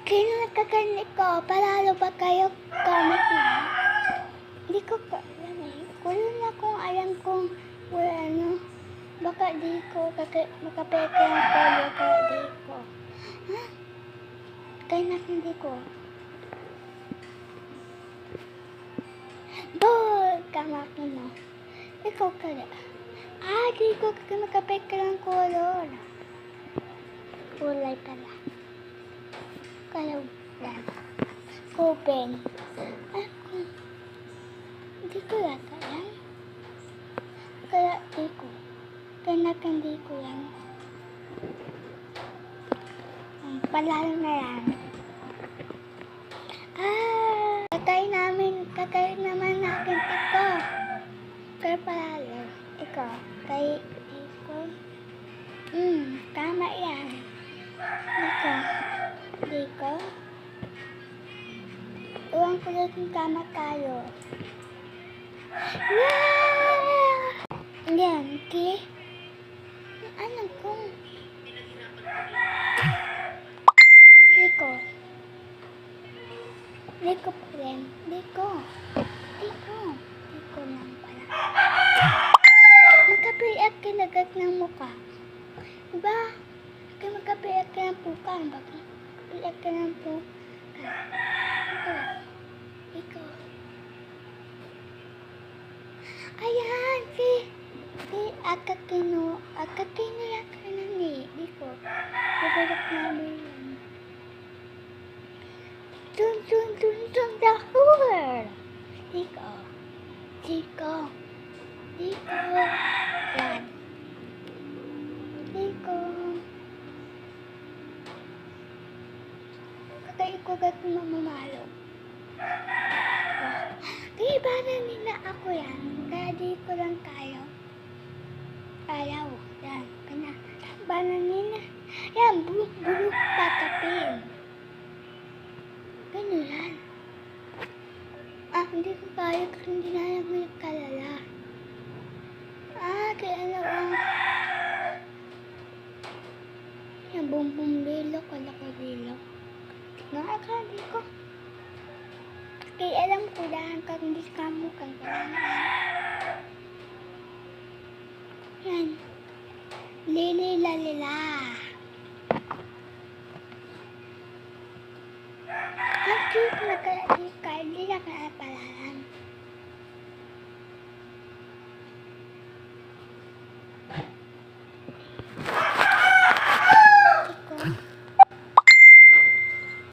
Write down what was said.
Kaya nagkakanik ko, palalo ba kayo gamit na? Hindi ko pa alam eh. Kulo na kung alam kung wala ano. Baka di ko makapeke ang polo kaya di ko. Ha? Kaya na hindi ko. Kama ko mo. Ikaw kaya. Di ko makapeke ang color. Kulay pala. Kaya yan. Open. Ako. Hindi ko yata yan. Kaya di ko. Kaya hindi ko yan. Palalo na yan. Kakain naman natin ito. Kaya palalo. Ikaw. Kaya iko. Tama yan. Iko. Diko. Iwan ko lang kung tama tayo. Yeah! Yan, okay? Ano ko? Diko. Diko pa rin. Diko. Diko lang pala. Magkapiyak kinagat ng mukha. Diba? Kaya magkapiyak ka ng puka. Magkapiyak ka ng puka. Iko. Ayan, si Akakino yan ka na ni. Iko. Babalak namin yun. Dun, dahur. Iko. Yan. Iko. Kakaikugat mo mamalo. Kaya para nila ako yan. Kaya di ko lang tayo. Ayaw. Yan. Bana nila. Yan. Bulok patapin. Ganun yan. Hindi ko kaya kasi hindi na lang may kalala. Kaya ano yan. Bumbong bilok. Wala ko bilok. Nakakali ko. Kaya alam ko dahil kang hindi ka mo kang kailangan. Yan. Lili lalila. Hindi na kaya palalan.